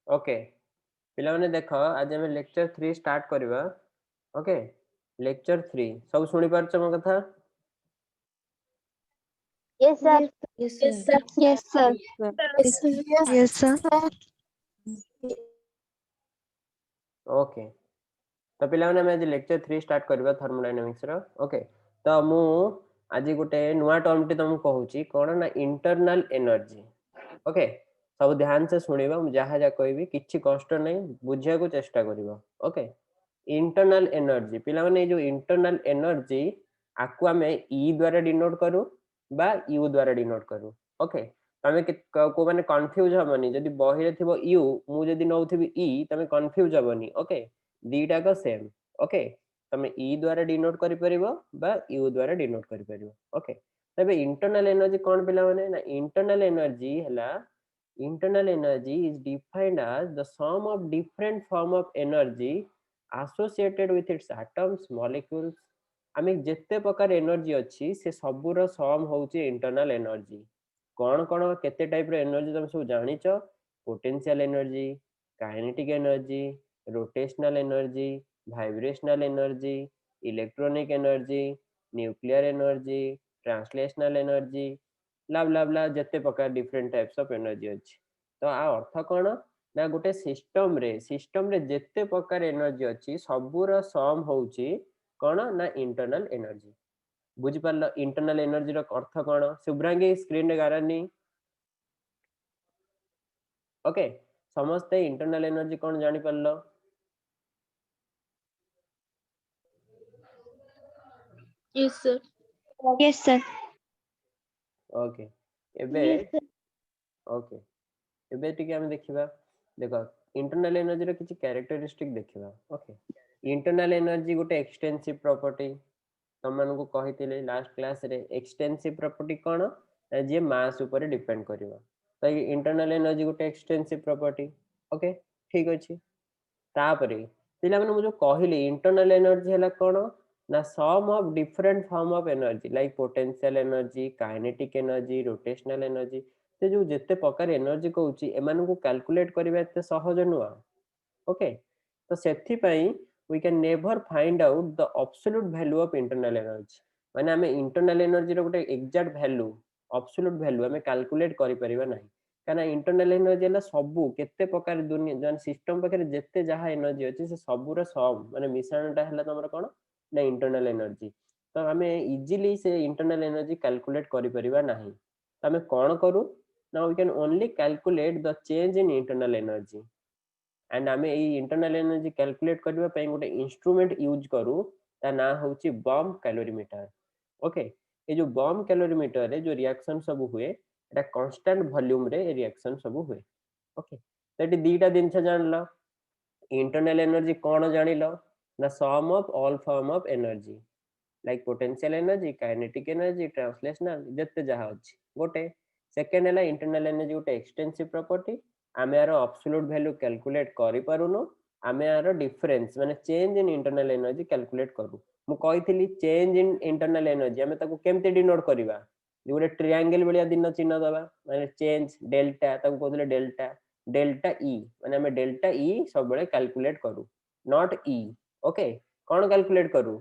Okay पिला माने देखो आज हम लेक्चर 3 स्टार्ट करबा। ओके लेक्चर 3 सब सुनी पारछ मो कथा? Yes, sir. Yes, Yes, sir. sir. Yes, sir. Yes, sir. Yes, sir. Okay तो पिला माने हम आज लेक्चर 3 स्टार्ट करबा थर्मोडायनामिक्स रो। ओके तो मु आज गोटे नुवा टर्म टी तुम कहूची कोन ना इंटरनल एनर्जी। ओके सब ध्यान से सुनिबा मु जहा जा कहबी किछि कष्ट नै बुझिया को चेष्टा करिवो। ओके इंटरनल एनर्जी पिला माने जो इंटरनल एनर्जी आकु आमे ई द्वारा डिनोट करू बा यू द्वारा डिनोट करू। ओके तमे को माने कंफ्यूज हबनी जदी बही रे थिबो यू मु जदी नउथिबी ई तमे कंफ्यूज हबनी। ओके दीटा को सेम। ओके तमे ई द्वारा डिनोट करि परिबो बा यू द्वारा डिनोट करि परिबो। ओके तबे इंटरनल एनर्जी कोन पिला माने ना इंटरनल एनर्जी हला internal energy is defined as the sum of different form of energy associated with its atoms molecules। आमे जेते प्रकार एनर्जी अछि से सबुर सम होउची इंटरनल एनर्जी। कोन कोन केते टाइप रो एनर्जी तुम सब जानिच? Potential energy, kinetic energy, rotational energy, vibrational energy, electronic energy, nuclear energy, translational energy bla bla bla जेते प्रकार डिफरेंट टाइप्स ऑफ एनर्जी अछि। तो आ अर्थ कोन ना गोटे सिस्टम रे जेते प्रकार एनर्जी अछि सबुर सम होउची कोन ना इंटरनल एनर्जी। बुझि पारल इंटरनल एनर्जी रो अर्थ कोन? शुभ्रांगी स्क्रीन रे गारानी। ओके समस्ते इंटरनल एनर्जी कोन जानि पारल? Yes, sir. Yes, sir. Okay एबे Yes, sir. ओके एबे टिके हम देखिबा। देखो इंटरनल एनर्जी रो किछि कैरेक्टरिस्टिक देखिबा। ओके इंटरनल एनर्जी गोटे एक्सटेंसिव प्रॉपर्टी तुम मन को कहिथिले लास्ट क्लास रे। एक्सटेंसिव प्रॉपर्टी कोन जे मास ऊपर डिपेंड करिवो। तो इंटरनल एनर्जी गोटे एक्सटेंसिव प्रॉपर्टी। ओके ठीक अछि तापरे पिला माने मु जो कहिली इंटरनल एनर्जी हला कोन ना sum of different form of energy like potential energy, kinetic energy, rotational energy से जो जेते प्रकार एनर्जी कहउची एमान को कैलकुलेट करबा एते सहज नुआ। ओके तो सेथि पई we can never find out the absolute value of internal energy। माने हमें इंटरनल एनर्जी रो गोटे एग्जैक्ट वैल्यू absolute वैल्यू हमें कैलकुलेट करि परिबा नाही। काना इंटरनल एनर्जी हला सबु केते प्रकार दुनिया जन सिस्टम पाखे जेते जहा एनर्जी अछि से सबुर सम माने मिश्रणटा हला तमर कोन ना इंटरनल एनर्जी। तो हमें इजीली से इंटरनल एनर्जी कैलकुलेट करि परिबा नाही। तो हमें कोन करू ना we can only calculate the change in internal energy and आमे ई इंटरनल एनर्जी कैलकुलेट करबा पई गोटे इंस्ट्रूमेंट यूज करू ता ना होची बम कैलोरीमीटर। ओके ये जो बम कैलोरीमीटर रे जो रिएक्शन सब हुए एटा कांस्टेंट वॉल्यूम रे रिएक्शन सब हुए। ओके तो एटी दीटा दिन से जानलो इंटरनल एनर्जी कोन जानिलो ना sum of all form of energy like potential energy, kinetic energy, translational जेते जहा अछि गोटे। सेकंड हला इंटरनल एनर्जी गोटे एक्सटेंसिव प्रॉपर्टी आमे यार एब्सोल्यूट वैल्यू कैलकुलेट करि पारुनो आमे यार डिफरेंस माने change in internal energy calculate करू। मु कहिथिली चेंज इन इंटरनल एनर्जी आमे ताको केमते डिनोट करिवा जे गोटे ट्रायंगल बलिया दिन चिन्ह दबा माने चेंज डेल्टा ताको कहले डेल्टा डेल्टा ई माने आमे डेल्टा ई सब बळे कैलकुलेट करू not E. Okay cone calculate करू?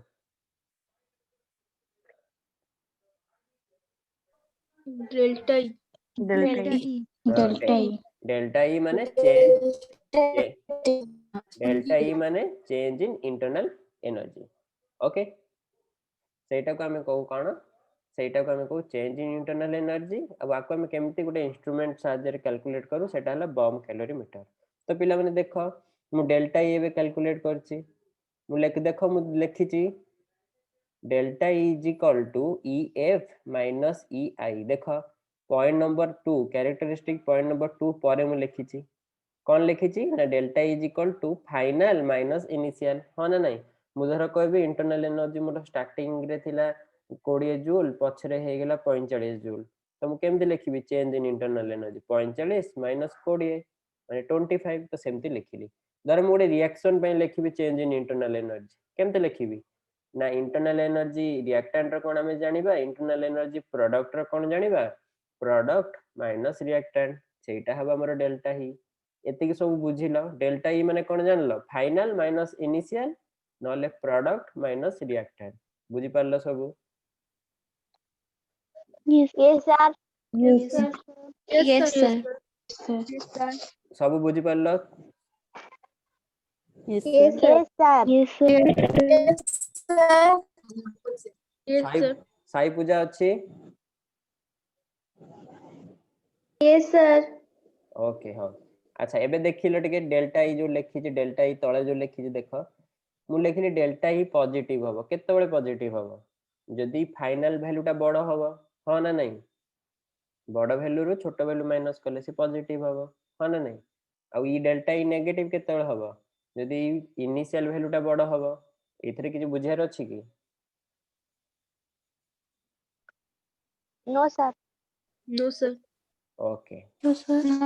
Delta E. Delta Delta E. E. Delta E. Delta E माने चेंज डेल्टा ई माने change in internal energy. Okay सेटा को हमें कहू कोन सेटा को हमें कहू चेंज इन इंटरनल एनर्जी। अब आको हमें केमती गोटे इंस्ट्रूमेंट साहाय्य रे कैलकुलेट करू सेटा हला बम कैलोरीमीटर। तो पिला माने देखो मु डेल्टा ई एबे कैलकुलेट करछि मु लेख देखो मु लेखिछि delta E is equal to E F minus E I. देखो point number 2 characteristic point number 2 पर मु लेखिछि कौन लिखी ना delta is equal to final minus initial हाँ ना नहीं मुझे कहबी इंटरनल एनर्जी मोर स्टार्टिंग रे थिला 20 जूल पछरे हे गेला 45 जूल। तो मु केमते लिखिबी change in internal energy 45 minus 20 माने 25 तो सेमती लिखिली। धर मु गोटे रिएक्शन पे लिखिबी चेंज इन इंटरनल एनर्जी केमते लिखिबी ना इंटरनल एनर्जी रिएक्टेंट रो कोन हमें जानिबा इंटरनल एनर्जी प्रोडक्ट रो कोन जानिबा प्रोडक्ट माइनस रिएक्टेंट सेटा हबा हमर डेल्टा ही। एतिक सब बुझिल डेल्टा ई माने कोन जानलो फाइनल माइनस इनिशियल नले प्रोडक्ट माइनस रिएक्टेंट बुझी पारलो सब Yes. Yes, sir. Yes. Yes, sir. Yes, sir. सब बुझी पारलो Yes, sir. Yes, sir. Yes, sir. Yes, sir. Yes, Sai sir. Sai पूजा अच्छी Yes, sir. ओके हाँ अच्छा एबे देखिलो टिके डेल्टा ई जो लिखी छी डेल्टा ई तळे जो लिखी छी देखो मु लिखिली डेल्टा ई पॉजिटिव हबो केतेबेले पॉजिटिव हबो जदी फाइनल वैल्यूटा बड़ हबो हां ना नहीं बड़ वैल्यू रो छोट वैल्यू माइनस करले से पॉजिटिव हबो हां ना नहीं आ ई डेल्टा ई नेगेटिव केतेबेले हबो जदी इनिशियल वैल्यूटा बड़ हबो एथरे किछ बुझियार अछि कि No, sir. No, sir. Okay No, sir. No,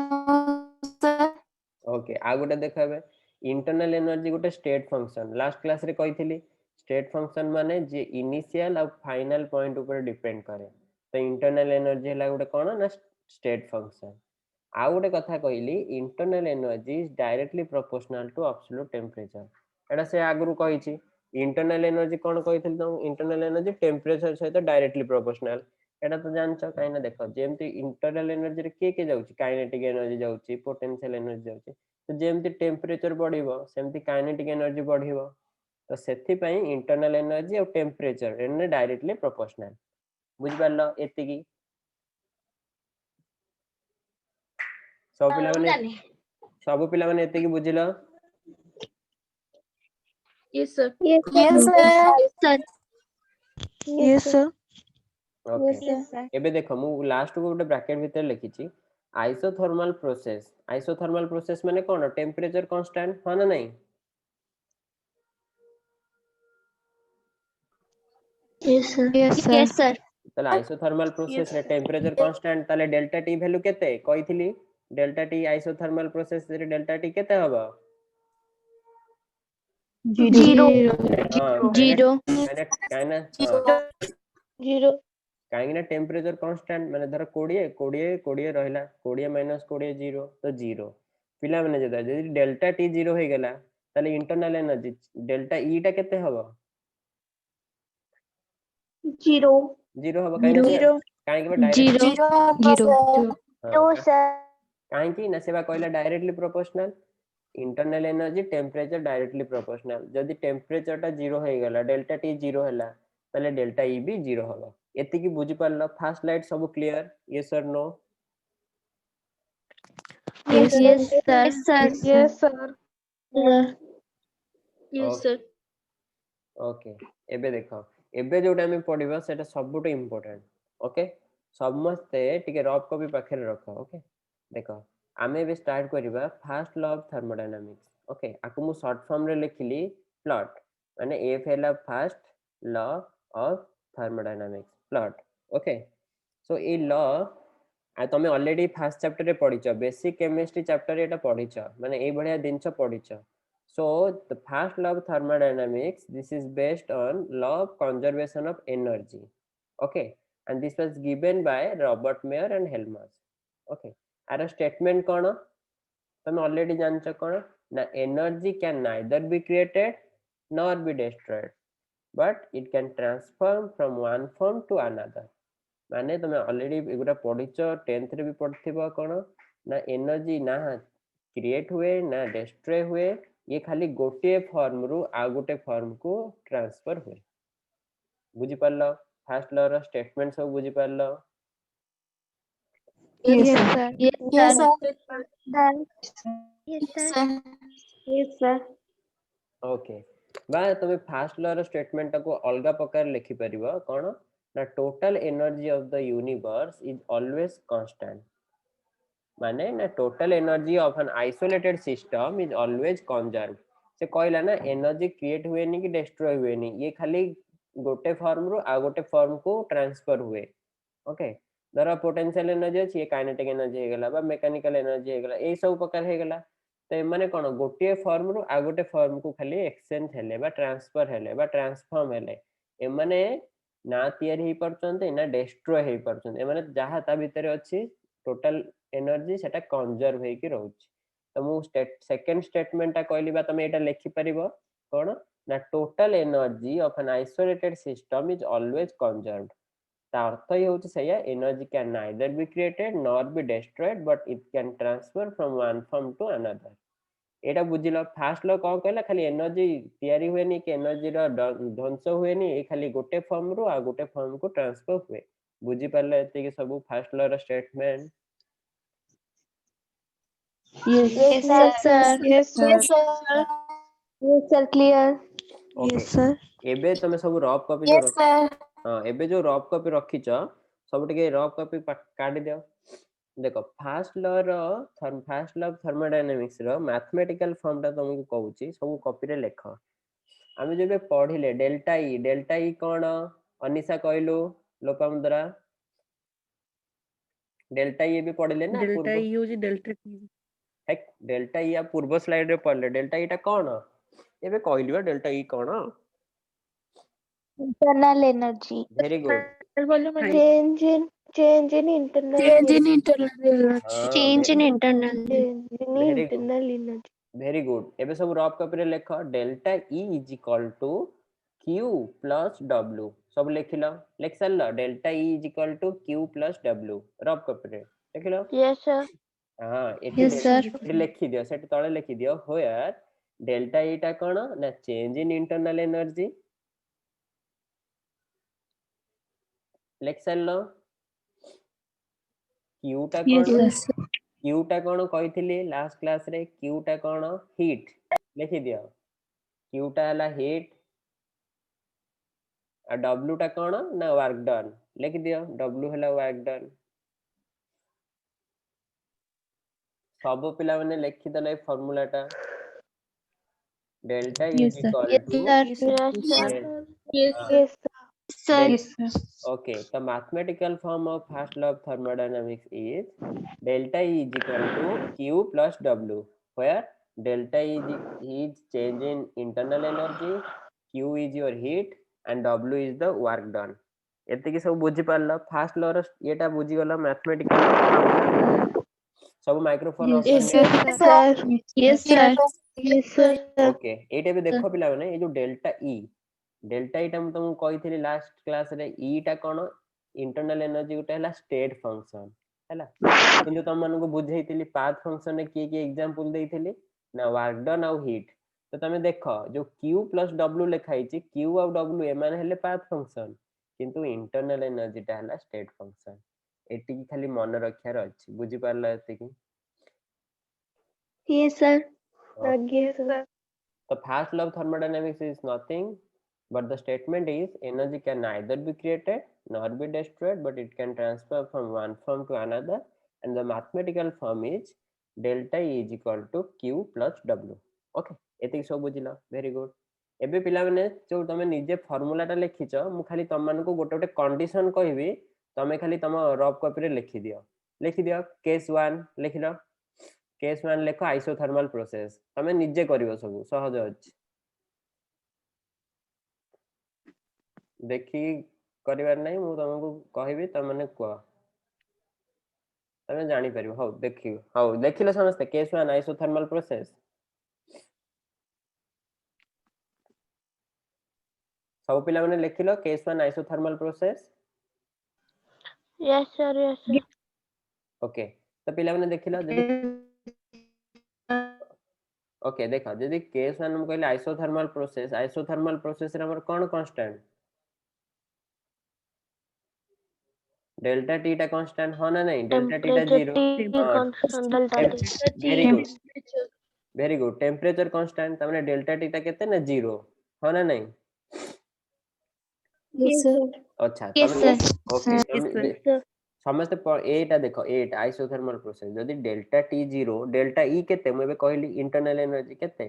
sir. Okay आ गोटे देखबे इंटरनल एनर्जी गोटे स्टेट फंक्शन लास्ट क्लास रे कहिथिली स्टेट फंक्शन माने जे इनिशियल और फाइनल पॉइंट ऊपर डिपेंड करे तो इंटरनल एनर्जी हला गोटे कोन ना स्टेट फंक्शन आ गोटे कथा कहली internal energy is directly proportional to absolute temperature एटा से आगरु कहिछि इंटरनल एनर्जी कोन कहिथिल तो इंटरनल एनर्जी टेम्परेचर सहित डायरेक्टली प्रोपोर्शनल एटा तो जानछ काइना देखो जेमति इंटरनल एनर्जी रे के जाउछि काइनेटिक एनर्जी जाउछि पोटेंशियल एनर्जी जाउछि तो जेमति टेम्परेचर बढ़िबो सेमति काइनेटिक एनर्जी बढ़िबो तो सेथि पई इंटरनल एनर्जी और टेम्परेचर एने डायरेक्टली प्रोपोर्शनल बुझ पारलो एतिकी सब पिला माने एतिकी बुझिलो Yes, sir. Yes, Yes, sir. sir. Yes, sir. Okay Yes, sir. एबे देखो मु लास्ट को गोटे ब्रैकेट भीतर लिखी छी आइसोथर्मल प्रोसेस माने कोन टेम्परेचर कांस्टेंट हां ना नहीं Yes, sir. Yes, sir. Yes, sir. ताले आइसोथर्मल प्रोसेस रे टेम्परेचर कांस्टेंट ताले डेल्टा टी वैल्यू केते कहिथिली डेल्टा टी आइसोथर्मल प्रोसेस रे डेल्टा टी केते हबो Zero. हां Zero. काइना काइना हां Zero. काहेकि ना टेम्परेचर कांस्टेंट माने धर 20 20 20 रहला 20 माइनस 20 0 तो 0 पिला माने जदा जदी डेल्टा टी 0 हो गेला ताले इंटरनल एनर्जी डेल्टा ई टा केते हबो Zero. 0 हबो Zero. काहे कि direct Zero. Zero. Zero. No, sir. काहे कि ना सेवा कहला directly proportional internal energy temperature directly proportional जदी टेम्परेचर टा 0 हो गेला डेल्टा टी 0 हला ताले डेल्टा ई भी 0 हबो एतिकी बुझी पारलो फर्स्ट लाइट सब क्लियर यस और no Yes, Yes, sir. Yes, sir. Yes, sir. Yes, sir. Okay एबे देखो एबे जोटा हम पढिबा सेटा सबुट इंपोर्टेंट ओके समस्ते टिके रफ कॉपी पाखे रखो ओके देखो आमे भी स्टार्ट करिबा first law of thermodynamics okay आकु मु शॉर्ट फॉर्म रे लिखिली प्लॉट माने एफ हैला first law of thermodynamics plot okay so ए लॉ आ तमे ऑलरेडी फर्स्ट चैप्टर रे पढिचो बेसिक केमिस्ट्री चैप्टर रे एटा पढिचो माने ए बढ़िया दिनछ पढिचो so the first law of thermodynamics this is based on law of conservation of energy okay and this was given by Robert Mayer and Helmholtz okay आर statement कोन तमे already जानछ कोन ना energy can neither be created nor be destroyed but it can transform from one form to another माने तमे already एगुडा पढिचो 10th रे भी पढथिबो कोन ना एनर्जी ना क्रिएट हुए ना डिस्ट्रॉय हुए ये खाली गोटे फॉर्म रु आ गोटे फॉर्म को ट्रांसफर हुए बुझी पारलो फर्स्ट लॉ रो स्टेटमेंट सब बुझी पारलो Yes, sir. Yes, sir. Yes, Yes, sir. sir. Yes, sir. Okay बा तमे फर्स्ट लॉ रो स्टेटमेंट को अलगा प्रकार लिखि परिबो कोन ना total energy of the universe is always constant माने ना total energy of an isolated system is always conserve से कहला ना एनर्जी क्रिएट हुए नहीं कि डिस्ट्रॉय हुए नहीं ये खाली गोटे फॉर्म रु आ गोटे फॉर्म को ट्रांसफर हुए ओके धर पोटेंशियल एनर्जी अछि ये काइनेटिक एनर्जी हे गेला बा मेकानिकल एनर्जी हे गेला ए सब प्रकार हे गेला तो माने कोन गोटे फॉर्म रु आ गोटे फॉर्म को खाली एक्सचेंज हेले बा ट्रांसफॉर्म हेले ए माने ना तयारी हे परचंते ना डिस्ट्रॉय हे परचंते ए माने जहा ता भीतर अछि टोटल एनर्जी सेटा कंजर्व हे कि रहउछि तो मु सेकंड स्टेटमेंट टा कहली बा तमे एटा लिखि परिबो कोन ना total energy of an isolated system is always conserved. ता अर्थ ही होची सया energy can neither be created nor be destroyed but it can transfer from one form to another. एटा बुझिलो फास्ट लो कौन कहला खाली एनर्जी तैयारी हुएनी कि एनर्जी रो ध्वंस हुएनी ए खाली गोटे फॉर्म रो आ गोटे फॉर्म को ट्रांसफर हुए। बुझी पाले एते कि सब फास्ट लो रो statement. Yes. Yes, Yes, sir. sir. Yes, sir. Yes, sir. Yes, sir. Clear. Okay Yes, sir. एबे तमे सब रफ कॉपी जो Yes, sir. हां एबे जो रफ कॉपी रखिछ सब टिके रफ कॉपी काटी दियो। देखो फास्ट लॉ रो फास्ट लॉ ऑफ थर्मोडायनामिक्स रो मैथमेटिकल फॉर्म ता तुमको कहूची सब कॉपी रे लिख। आमे जेबे पढिले डेल्टा ई कोन अनिशा कहलु लोपामुद्रा डेल्टा ई भी पढिले ना डेल्टा पूर्व ई होची डेल्टा टी हेक डेल्टा ई या पूर्व स्लाइड रे पढले डेल्टा ई टा कोन एबे कहलिबा डेल्टा ई कोन। Internal energy. Very good Change in internal Change in energy. internal हां change in internal. Change in very good internal energy. Very good एबे सब रफ कॉपी रे लिख delta E is equal to Q plus W सब लिखिलो लिख सरलो delta E is equal to Q plus W rough copy रे लिखिलो। Yes, sir. हां एठी Yes, sir. लिखि दियो सेट तळे लिखि दियो होयर डेल्टा ई टा कोन ना चेंज इन इंटरनल एनर्जी लिख सरलो क्यू टा Yes, कोन sir. क्यू टा कोन कहिथिली लास्ट क्लास रे क्यू टा कोन हीट लिखि दियो क्यू टा हला हीट आ डब्ल्यू टा कोन ना वर्क डन लिखि दियो डब्ल्यू हला वर्क डन। सब पिला माने लिखि दले फार्मूला टा delta Yes, is sir. Equal Yes, to sir. Yes, Yes, sir. Yes, Yes, sir. Sir. Del- Yes, sir. okay the mathematical form of first law of thermodynamics is delta E is equal to q plus w where delta is change in internal energy, q is your heat and w is the work done। एतिकी सब बुझी पारला fast law रो एटा बुझी गला mathematical सब microphone of Yes, कर Yes, sir. Yes, sir. Yes, sir. Okay एटा भी देखो पिला माने ए जो डेल्टा ई टा हम तुमको कहिथिली लास्ट क्लास रे ई टा कोन इंटरनल एनर्जी गुटे हला स्टेट फंक्शन हला किंतु तुम मानको बुझेइथिली पाथ फंक्शन रे की एग्जांपल देइथिली ना वर्क डन आउ हीट। तो तमे देखो जो q प्लस w लिखाई छि q आउ w ए माने हेले पाथ फंक्शन किंतु इंटरनल एनर्जी टा हला स्टेट फंक्शन। एटी की खाली मन रखियार अछि बुझी पारला एते की। Yes, sir. Yes, sir. The first law of thermodynamics is nothing but the statement is energy can neither be created nor be destroyed but it can transfer from one form to another and the mathematical form is delta E is equal to q plus w। okay एतिक सब बुझिला very good। एबे पिला माने जो तमे निजे formula टा लिखिछ मु खाली तम मान को गोटे गोटे कंडीशन कहबी तमे खाली तम रफ कॉपी रे लिखि दियो केस 1 लिखिलो केस 1 लेखो आइसोथर्मल प्रोसेस तमे निजे करिवो सब सहज अछि देखि करिवार नै मु तुमको कहबी त माने को तमे जानि परिबो हो देखि हो देखिले समस्त केस 1 आइसोथर्मल प्रोसेस सब पिला माने लिखिलो case 1 isothermal process. Yes, sir. Yes, sir. Okay तो पिला माने देखिलो जदि ओके देखा जदि केस 1 हम कहले आइसोथर्मल प्रोसेस रे हमर कोन कांस्टेंट डेल्टा टी टा कांस्टेंट हो ना नहीं डेल्टा टी टा Temperature 0 T constant delta T. Very good temperature constant त माने डेल्टा टी टा केते ना 0 हो ना नहीं। Yes, sir. अच्छा Yes, तमे sir. Okay Yes, sir. समस्त एटा देखो एट आइसोथर्मल प्रोसेस जदि डेल्टा टी 0 डेल्टा ई केते मु एबे कहली इंटरनल एनर्जी केते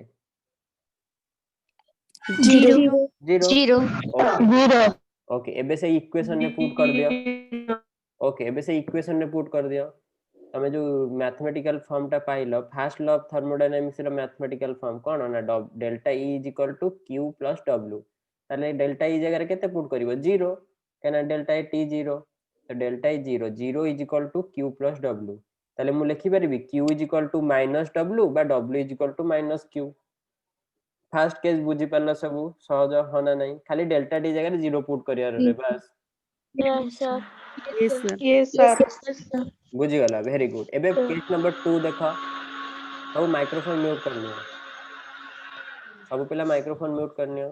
0. 0 0. ओके ओके एबे से इक्वेशन ने पुट कर दियो ओके एबे से इक्वेशन ने पुट कर दियो तमे जो मैथमेटिकल फॉर्म टा पाइलो फर्स्ट लॉ ऑफ थर्मोडायनामिक्स रो मैथमेटिकल फॉर्म कोन ना delta E is equal to q plus w ताले डेल्टा ई जगह रे केते पुट करिवो 0 केना डेल्टा टी 0 तो delta E 0 is equal to q plus w ताले मु लिखि परिबी q = -w बा w = -q। फर्स्ट केस बुझी पारला सब सहज होना नहीं, खाली डेल्टा टी जगह 0 पुट करियार रे बस। Yes, sir. Yes, sir. Yes, sir. बुझी गला, वेरी गुड। एबे Sir. केस नंबर 2 देखा, सब माइक्रोफोन म्यूट करनियो, सब पिला माइक्रोफोन म्यूट करनियो।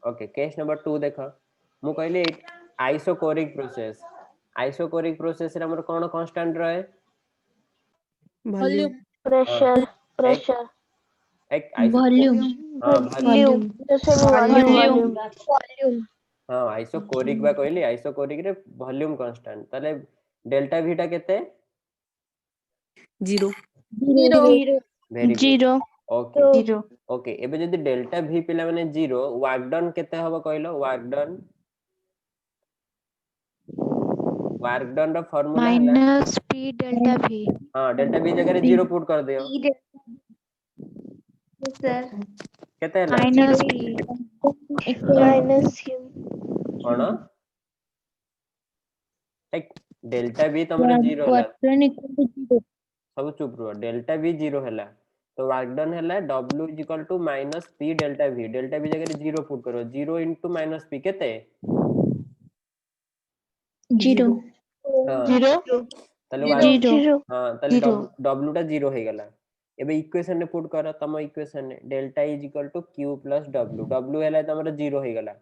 ओके, केस नंबर 2 देखा, मु कहले आइसोकोरिक प्रोसेस। आइसोकोरिक प्रोसेस रे हमर कोन कांस्टेंट रहे? Volume. Pressure. Pressure. एक आइसो वॉल्यूम हां Volume. Volume. वॉल्यूम हां आइसोकोरिक बा कहली, आइसोकोरिक रे वॉल्यूम कांस्टेंट, ताले डेल्टा v टा केते? 0. Very good, zero okay zero okay. एबे जदी डेल्टा v पिला माने 0, वर्क डन केते हबो कहलो? वर्क डन रो फार्मूला हैला माइनस पी डेल्टा वी हां डेल्टा v जगह रे 0 पुट कर दियो, सर केते हैला? Minus P Minus Q. कोन एक डेल्टा v तमरो 0 हैला, सब चुप रहो, डेल्टा v 0 हैला तो वर्क डन हैला w = -p delta v। Delta v जगह रे 0 पुट करो, 0 * -p केते? जीरो हां Zero. ताले जीरो Zero. हां ताले जीरो w टा 0 हे गला। एबे इक्वेशन रे पुट करो, तम इक्वेशन रे delta e = q + w, w हैला तमरो 0 हे गला,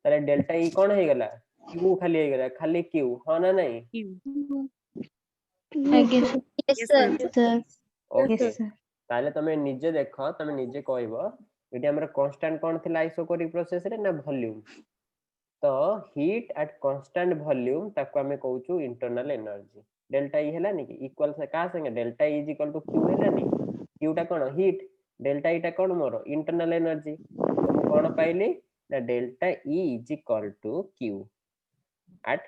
ताले डेल्टा e कोन हे गला? q खाली हे गला, खाली q हां ना नहीं? Q. आगे Yes, sir. सर ओके, ताले तमे निजे देखो, तमे निजे कहबो एटी हमर कांस्टेंट कोन थिला आइसोकोरिक प्रोसेस रे ना वॉल्यूम। तो हीट एट कांस्टेंट वॉल्यूम ताको हमें कहउछु इंटरनल एनर्जी। डेल्टा ई हैला नि कि इक्वल से का संगे डेल्टा ई = q हैला नि, q टा कोन हीट, डेल्टा ई टा कोन मोर इंटरनल एनर्जी। तो मु कोन पाइली ना delta E = q at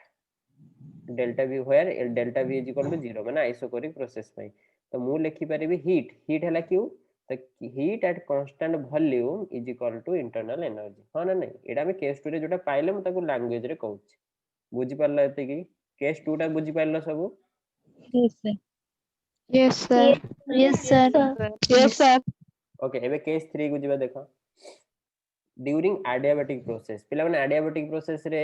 delta v where delta v = 0 माने आइसोकोरिक प्रोसेस में। तो मु लिखि परिबी हीट, हीट हैला q, तो heat at constant volume = internal energy. हां ना नहीं? एडा में केस 2 रे जोटा पाइले मु ताको लैंग्वेज रे कहउछि, बुझी पारला एते की? केस 2 टा बुझी पारला सब? Yes sir yes sir Yes, sir. Okay, एबे केस 3 को जिबा देखो। ड्यूरिंग एडियाबेटिक प्रोसेस, पिला माने एडियाबेटिक प्रोसेस रे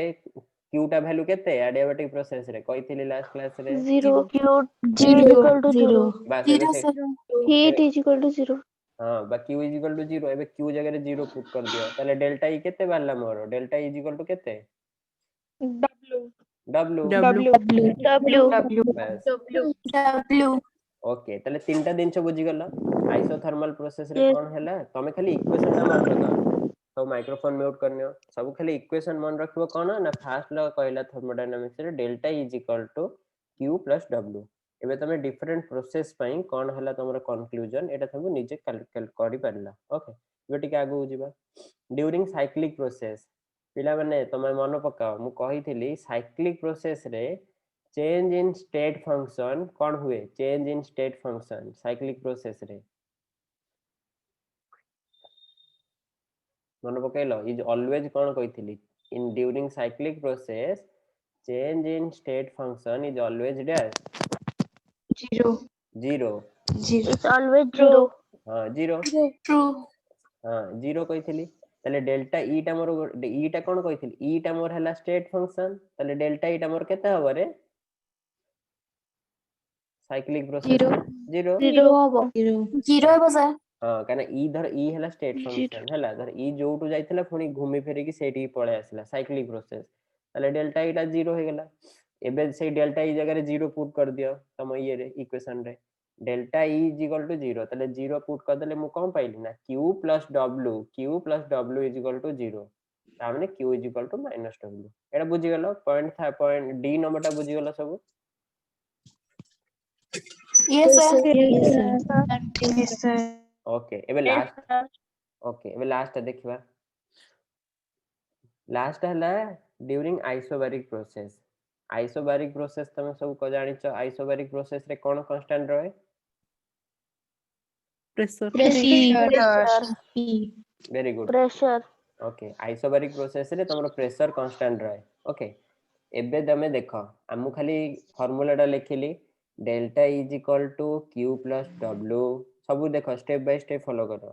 q टा वैल्यू केते? एडियाबेटिक प्रोसेस रे कहिथिली लास्ट क्लास रे Zero. Q. Q is zero equal to zero zero. बस एबे से Heat is equal to zero. हां बा q = 0, एबे q जगह रे 0 पुट कर दियो, ताले डेल्टा e केते बारला मोर? डेल्टा e = केते? w W. बस ओके, ताले तीनटा दिनछ बुझी गला। आइसोथर्मल प्रोसेस रे Yes. कोन हैला, तमे खाली इक्वेशन टा मन रखो, तो माइक्रोफोन म्यूट करनियो, सब खाली इक्वेशन मन रखिबो कोन ना फास्ट ल कहला थर्मोडायनामिक्स रे डेल्टा E = q + w। एबे तमे डिफरेंट प्रोसेस पई कोन हैला तमरो कंक्लूजन एटा तमे निजे कैलकुलेट करि परला। ओके, एबे टिके आगु जिबा। ड्यूरिंग साइक्लिक प्रोसेस, पिला माने तमे मन पकाओ, मु कहिथिली साइक्लिक प्रोसेस रे चेंज इन स्टेट फंक्शन कौन हुए? Change in state function cyclic process रे मन पकेलो इज ऑलवेज कौन कहिथिली? In during cyclic process change in state function is always dash zero zero. Zero It's always zero. हां zero, true हां zero कहिथिली। ताले डेल्टा ई टा मोर ई टा कौन कहिथिली? ई टा मोर हला स्टेट फंक्शन, ताले डेल्टा ई टा मोर केते हबो रे साइक्लिक प्रोसेस जीरो रे? जीरो। Zero. जीरो है सर हाँ काना ई धर ई हैला स्टेट Zero. फंक्शन हैला, धर ई जोटू जाइथिला पुनी घूमी फेरी की सेठी पळे आसिला साइक्लिक प्रोसेस, ताले डेल्टा ई टा 0 हे गेला। एबे से डेल्टा ई जगह रे 0 पुट कर दियो तम ये रे इक्वेशन रे, डेल्टा ई इक्वल टू 0, ताले 0 पुट कर देले मु कोन पाइली ना q + w, q + w equal to 0, ता माने q इक्वल टू -w। एटा बुझी गेलो पॉइंट था, पॉइंट डी नंबर टा बुझी गेलो सब? Yes sir Yes, sir okay एबे लास्ट, ओके एबे लास्ट देखिबा। लास्ट हला during isobaric process. Isobaric process तमे सब को जानिच, आइसोबारिक प्रोसेस रे कोन कांस्टेंट रहे? Pressure. Very good, Pressure. Okay isobaric process रे तमरो प्रेशर कांस्टेंट रहे। ओके एबे तमे देखो हमु खाली फार्मूला टा लिखिली delta is equal to Q plus W सब देख स्टेप बाय स्टेप फॉलो कर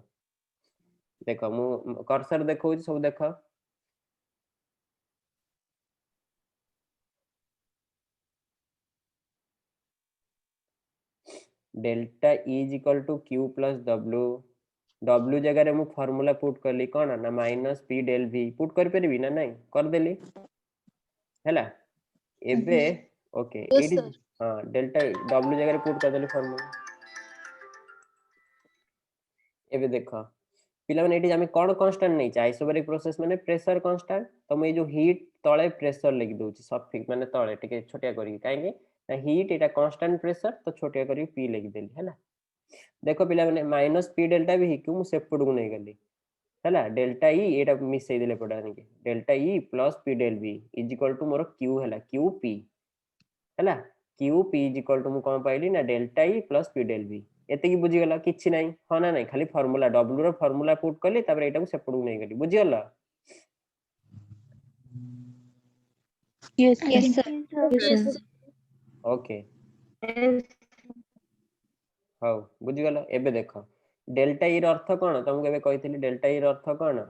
देख मु कर्सर देखौ सब देख delta is equal to Q plus W W जगह मु फार्मूला पुट करली कौन ना minus P del V put कर परबी ना नहीं कर देली हैला एबे ओके Yes, एडी sir. हां डेल्टा डब्ल्यू जगह पुट कर देली फार्मूला एबे देखो पिला माने एटी आमे कोन कांस्टेंट नै छै आइसोबारिक प्रोसेस माने प्रेशर कांस्टेंट तो मैं जो हीट तळे प्रेशर लिखि दउछि सफिक्स माने तळे टिके छोटिया करी काहे कि हीट एटा कांस्टेंट प्रेशर तो छोटिया करी पी लिखि देली हैला देखो पिला माने माइनस पी डेल्टा भी हिकु मु सेपड को नै गली हैला डेल्टा ई एटा मिसै देले पडानी के delta E plus P del V is equal to मोर क्यू हैला क्यू पी हैला Q P is equal to मु कोन पाइली ना delta E plus P del V एते की बुझी गला किछि नै ह ना नै खाली फार्मूला w रो फार्मूला पुट करली तबरे एटा को सेपड को नै गली बुझी गला Yes, Yes, sir. sir. Yes, sir. Okay how बुझी गला एबे देखो डेल्टा ई रो अर्थ कोन तुमको एबे कहितली डेल्टा ई रो अर्थ कोन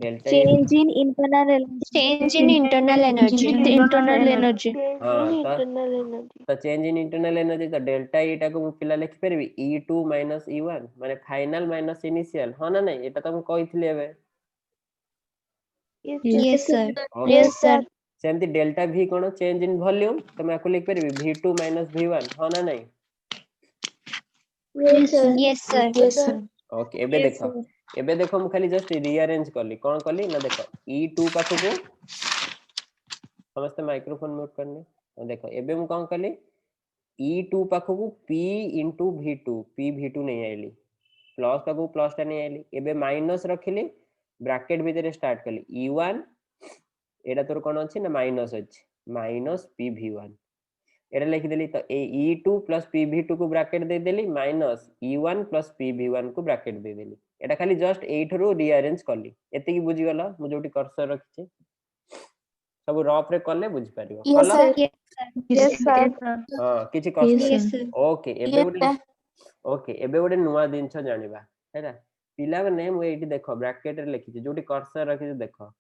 delta E Change in internal energy. Change in internal energy. Internal energy. हाँ, Change in तो- internal energy. तो चेंज इन इंटरनल एनर्जी तो डेल्टा ईटा को पिला लिखि परबी E2 माइनस E1 माने फाइनल माइनस इनिशियल हो ना नहीं एटा तो हम कहितली एबे Yes, sir. Okay Yes, sir. सेमती delta V cone change in volume तो मैं आपको लिख परबी V2 माइनस V1 हो ना नहीं Yes, sir. Yes, sir. Yes, sir. Okay एबे देखो हम खाली जस्ट रीअरेंज करली कोन करली ना देखो E2 पाखो को समस्त माइक्रोफोन म्यूट करने देखो एबे हम कोन करली E2 पाखो को P into V2 P V2 नहीं आइली प्लस पाखो प्लस टा नहीं आइली एबे माइनस रखिली ब्रैकेट भीतर स्टार्ट करली E1 एटा तोर कोन अछि ना माइनस अछि माइनस P V1 एटा लिखि देली तो ए E2 प्लस P V2 को ब्रैकेट दे देली minus E1 plus P V1 को ब्रैकेट दे देली एटा खाली जस्ट एठरो रीअरेंज करली एते की बुझी गला मु जोटी कर्सर रखछि सब रफ रे करले बुझी परिबो Yes, sir. Yes, sir. हां किछि कष्ट Yes, sir. ओके एबे Yes, गोटे sir. ओके एबे गोटे नुवा जिंस जानिबा हैला पिला माने मु एठी देखो ब्रैकेट रे लिखि जोटी कर्सर रखि देखो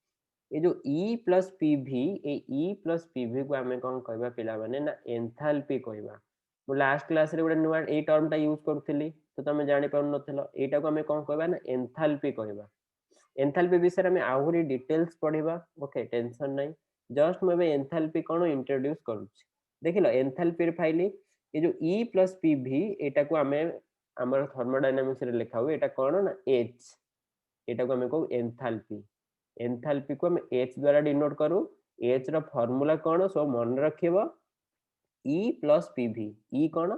ये जो E प्लस PV ए E प्लस PV को हमें कोन कहबा पिला माने ना एंथैल्पी कहबा मु लास्ट क्लास रे गोटे नुवा ए टर्म टा यूज करथिली तो तमे जानि पाउन नथिलो एटा को हमें कोन कहबा ना एंथैल्पी कहबा एंथैल्पी विषय में आहुरी डिटेल्स पढ़िबा ओके टेंशन नै जस्ट मैं एंथैल्पी कोन इंट्रोड्यूस करूछि देखिलो एंथैल्पी रे फाइली ये जो E प्लस PV एटा को हमें हमर थर्मोडायनामिक्स रे लिखा हुए एटा कोन ना H एटा को हमें को एंथैल्पी एंथैल्पी को हम H द्वारा डिनोट करू H रो फार्मूला कोन सो मन रखिबो E प्लस PV E कोन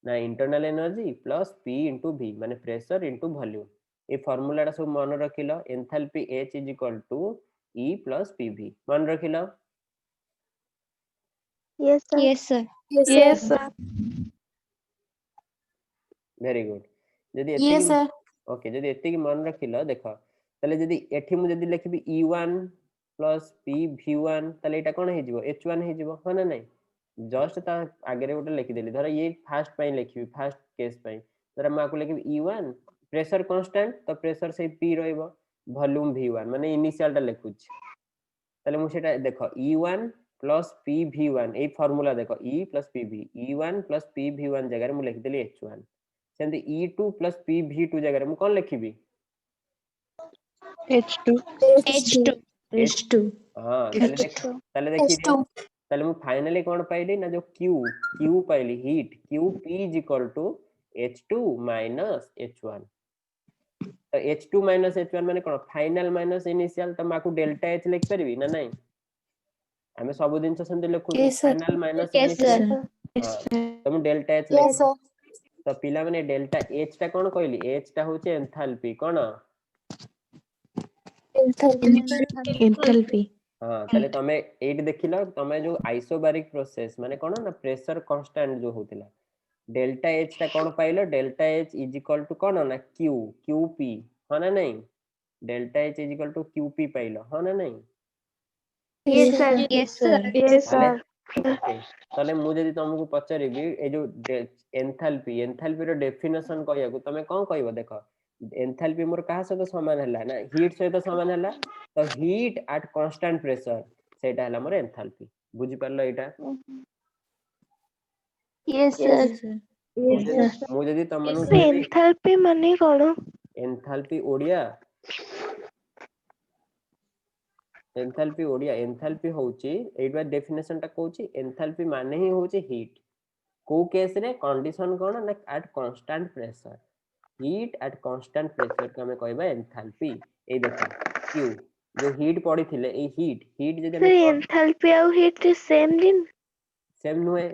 ना internal energy plus P into V माने प्रेशर into वॉल्यूम ए फार्मूला टा सब मन रखिलो enthalpy H is equal to E plus PV मन रखिलो Yes, sir. Yes, sir. Yes, sir. Very good जदी Yes, एतिकी sir. ओके जदी एतिकी मन रखिलो देखो तले जदी एठी मु जदी लिखबी E1 प्लस P V1 तले एटा कोन हे जिवो H1 हे जिवो हो ना नहीं जस्ट ता आगे रे गोटे लिखि देली धर ये फास्ट पई लिखबी फास्ट केस पई धर मा को लिखबी E1 प्रेशर कांस्टेंट तो प्रेशर से P रहइबो वॉल्यूम V1 माने इनिशियल टा लिखुछ तले मु सेटा देखो E1 प्लस P V1 ए फार्मूला देखो E plus PV E1 plus P V1 जगह रे मु लिखि देली H1 सेंति E2 plus P V2 जगह रे मु कोन लिखिबी H2. H2. H2. हां तले देखि H2. तले मु फाइनली कोन पाइली ना जो Q पाइली heat Qp is equal to H2 minus H1 तो H2 माइनस H1 माने कोन फाइनल माइनस इनिशियल तो माकू डेल्टा H लिख परबी ना नहीं हमें सब दिन से सेंति लिखु Yes, sir. Final minus Yes, initial sir. तो मु डेल्टा H Yes, लिख sir. तो पिला माने डेल्टा H टा कोन कहली H टा होचे एंथैल्पी कोन Enthalpy. हां तले तमे एट देखिलो तमे जो आइसोबारिक प्रोसेस माने कोन ना प्रेशर कांस्टेंट जो होतिला डेल्टा H टा कोन पाइलो delta H is equal to कोन ना Q QP हो ना नहीं delta H is equal to QP पाइलो हो ना नहीं Yes, sir. Yes, sir. Yes, sir. Okay ताले मु जदी तुमको पचारिबी ए जो एंथैल्पी रो डेफिनेशन कहया को तमे कोन कहबो देखो एंथैल्पी मोर कहा सहित समान हला ना हीट सहित समान हला तो हीट एट कांस्टेंट प्रेशर सेटा हला मोर एंथैल्पी बुझी परलो एटा Yes, sir. मु जदी तमनु एंथैल्पी माने कोन एंथैल्पी ओडिया एंथैल्पी होची एटा डेफिनेशन टा कहूची एंथैल्पी माने ही होची हीट को केस रे कंडीशन कोन ना at constant pressure heat at constant pressure को हमें कहबा एंथैल्पी ए देखो क्यू जो हीट पड़ी थिले ए हीट जदी हमें एंथैल्पी और हीट सेम दिन सेम नुए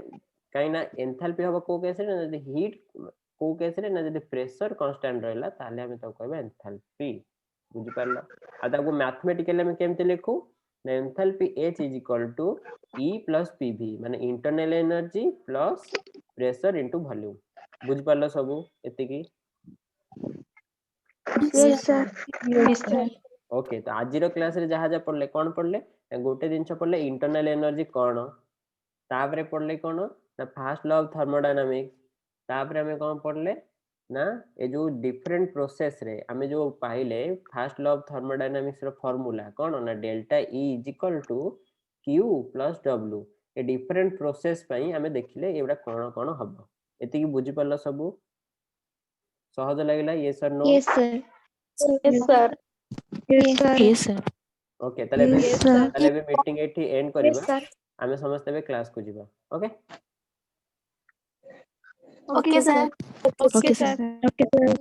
काई ना एंथैल्पी होबा को केस रे ना जदी हीट को केस रे ना जदी प्रेशर कांस्टेंट रहला ताले हमें तो कहबा एंथैल्पी बुझी परला आ ताको मैथमेटिकली हम केमते लिखू ना enthalpy H is equal to E plus PV माने internal energy plus pressure into volume बुझी परला सब एतिकी Yes, sir. Yes, sir. Okay तो आज क्लास रे जहाँ जहाँ पढ़ले कौन पढ़ले गोटे जिनस पढ़ले इंटरनल एनर्जी कौन तापरे पढ़ले कौन ना फर्स्ट लॉ ऑफ थर्मोडायनामिक्स तापरे हमें कौन पढ़ले ना ए जो डिफरेंट प्रोसेस रे हमें जो पाइले फर्स्ट लॉ ऑफ थर्मोडायनामिक्स रो फार्मूला कौन ना delta E is equal to Q plus W a different process पई हमें देखिले एबडा कौन कौन हबो एतिकी बुझी परला सब सहज लागला यस और no yes sir Yes, sir. Yes sir Yes, sir. Okay ताले Yes, sir. ताले मीटिंग एठी एंड करबा सर आमे समस्त बे क्लास को जीवा okay Okay, sir. Okay, sir. Okay sir